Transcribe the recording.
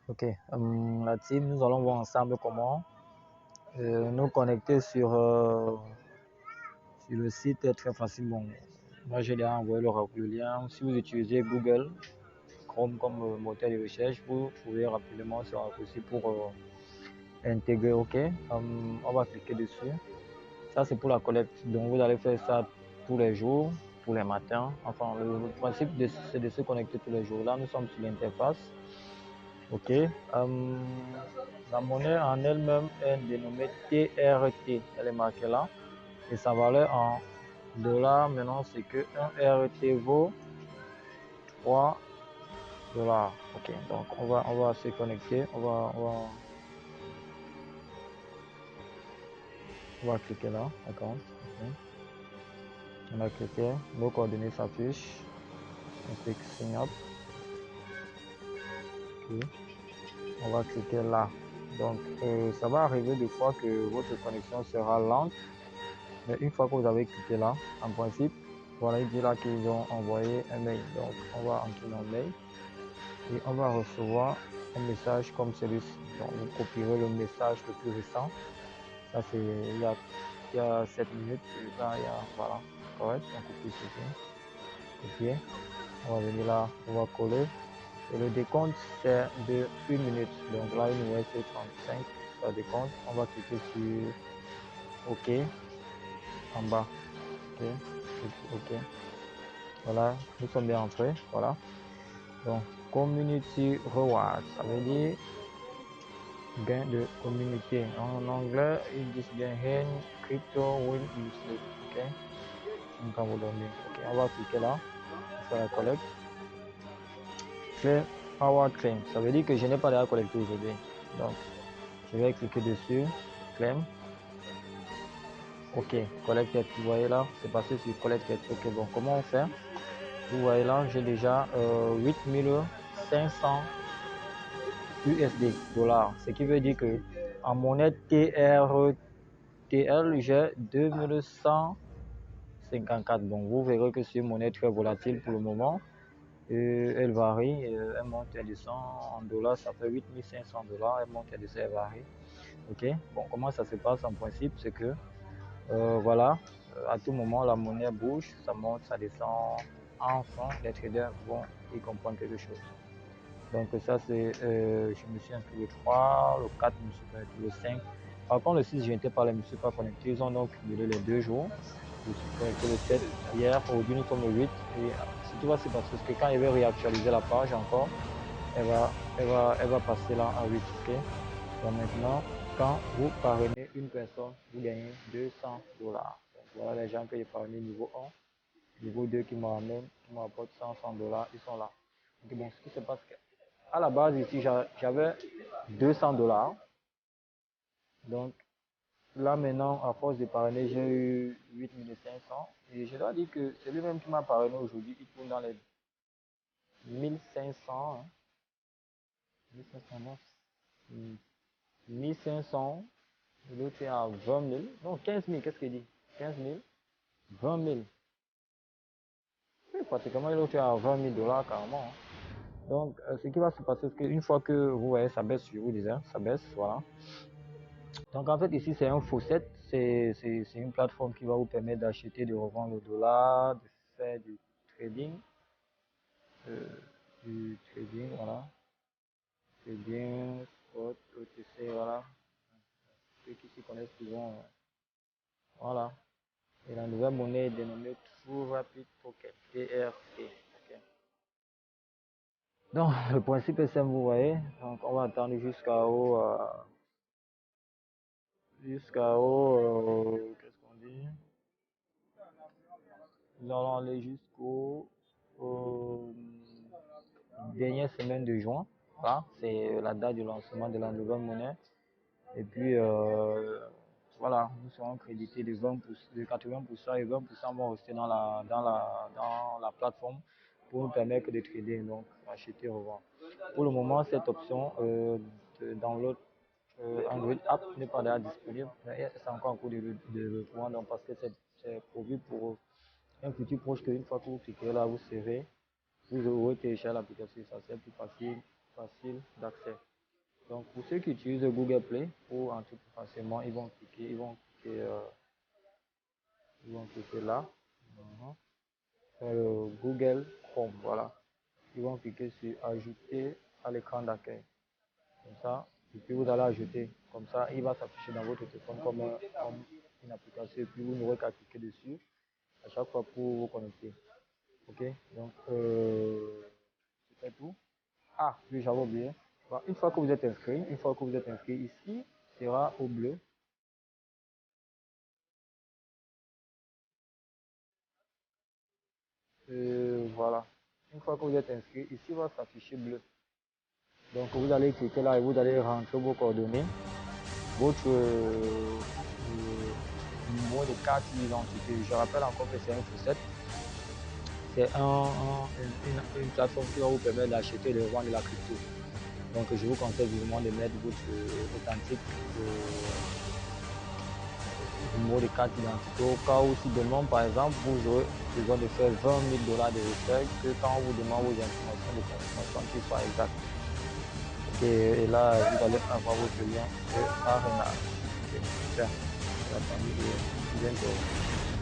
Ok, la team, nous allons voir ensemble comment nous connecter sur le site très facilement. Moi, j'ai déjà envoyé le lien. Si vous utilisez Google Chrome comme moteur de recherche, vous trouvez rapidement ce raccourci pour intégrer. Ok, on va cliquer dessus. Ça, c'est pour la collecte. Donc, vous allez faire ça tous les jours, tous les matins. Enfin, le principe, c'est de se connecter tous les jours. Là, nous sommes sur l'interface. Ok. La monnaie en elle-même est dénommée TRT. Elle est marquée là. Et sa valeur en dollars, maintenant, c'est que 1 RT vaut 3 dollars. Ok. Donc, on va se connecter. On va cliquer là. D'accord. Ok. On a cliqué. Nos coordonnées s'affichent. On clique Sign Up. Ok. On va cliquer là. Donc, ça va arriver des fois que votre connexion sera lente. Mais une fois que vous avez cliqué là, en principe, voilà, il dit là qu'ils ont envoyé un mail. Donc, on va entrer dans le mail et on va recevoir un message comme celui-ci. Donc, vous copierez le message le plus récent. Ça, c'est il y a 7 minutes. Là, voilà, correct. On copie ceci. Copier. On va venir là, on va coller. Et le décompte, c'est de 1 minute. Donc là, il nous reste 35. Ça décompte. On va cliquer sur OK en bas. OK. OK. Voilà, nous sommes bien entrés. Voilà. Donc, Community Reward, ça veut dire gain de communauté. En anglais, ils disent bien Hen Crypto Win Useless. OK. Donc, on va donner. OK, on va cliquer là. Faire la collecte. Claim Power Claim. Ça veut dire que je n'ai pas déjà collecté aujourd'hui. Donc, je vais cliquer dessus. Claim. OK. Collected. Vous voyez là, c'est passé sur Collected. OK, bon, comment on fait? Vous voyez là, j'ai déjà 8500 USD dollars. Ce qui veut dire que en monnaie TRTL, j'ai 2154. Bon, vous verrez que c'est une monnaie très volatile pour le moment. Elle varie, elle monte, elle descend en dollars, ça fait 8500 dollars, elle monte, elle descend, elle varie. Ok, bon, comment ça se passe en principe? C'est que, voilà, à tout moment, la monnaie bouge, ça monte, ça descend. Enfin, les traders vont y comprendre quelque chose. Donc ça, c'est, je me suis inscrit le 3, le 4, je me suis connecté le 5. Par contre, le 6, je n'étais pas là, je ne me suis pas connecté. Ils ont donc cumulé les 2 jours. Je me suis connecté le 7 hier. Aujourd'hui, nous sommes le 8. Et ce qui va se passer, c'est que quand il va réactualiser la page encore, elle va passer là en 8. Ok. Donc maintenant, quand vous parrainez une personne, vous gagnez 200 dollars. Voilà les gens que j'ai parrainés niveau 1, niveau 2 qui m'apportent 100 dollars, ils sont là. Donc bon, ce qui se passe, à la base ici, j'avais 200 dollars. Donc là maintenant, à force de parrainer, j'ai eu 8500. Et je dois dire que c'est lui-même qui m'a parrainé aujourd'hui. Il tourne dans les 1500, hein, 1509, 1500. L'autre est à 20 000. Non, 15 000, qu'est-ce qu'il dit? 15 000, 20 000. Oui, pratiquement, l'autre est à 20 000 dollars carrément, hein. Donc, ce qui va se passer, c'est qu'une fois que vous voyez, ça baisse, je vous disais, ça baisse, voilà. Donc en fait ici c'est un faucet, c'est une plateforme qui va vous permettre d'acheter, de revendre le dollar, de faire euh, du trading, voilà, trading, spot, OTC, voilà, ceux qui s'y connaissent souvent, voilà. Et la nouvelle monnaie est dénommée True Rapid Pocket, TRP. Ok. Donc le principe est simple, vous voyez, donc on va attendre qu'est-ce qu'on dit? Nous allons aller jusqu'au dernière semaine de juin. Voilà, c'est la date du lancement de la nouvelle monnaie. Et puis, voilà, nous serons crédités de 20%, de 80% et 20% vont rester dans la plateforme pour nous permettre de trader, donc acheter et revendre. Pour le moment, cette option de download Android App n'est pas déjà disponible, mais c'est encore en cours de développement, donc parce que c'est prévu pour un futur proche qu'une fois que vous cliquez là, vous serez, vous aurez téléchargé l'application, ça c'est plus facile d'accès. Donc, pour ceux qui utilisent Google Play pour entrer plus facilement, ils vont cliquer là. Google Chrome, voilà. Ils vont cliquer sur ajouter à l'écran d'accueil. Comme ça, et puis vous allez ajouter. Comme ça, il va s'afficher dans votre téléphone comme une application. Et puis vous n'aurez qu'à cliquer dessus à chaque fois pour vous connecter. Ok, donc c'est tout. Ah, oui, j'avais oublié. Bon, une fois que vous êtes inscrit, ici sera au bleu. Voilà. Une fois que vous êtes inscrit, ici va s'afficher bleu. Donc vous allez cliquer là et vous allez rentrer vos coordonnées, votre numéro de carte d'identité. Je rappelle encore que c'est un F7. C'est une plateforme qui va vous permettre d'acheter et de vendre de la crypto. Donc je vous conseille vivement de mettre votre authentique numéro de carte d'identité au cas où si demain par exemple vous aurez besoin de faire 20 000 dollars de recherche, que quand on vous demande vos informations de consommation qu'ils soient exactes. Et là vous allez avoir votre lien de Arena. Ok, super. La famille de bientôt.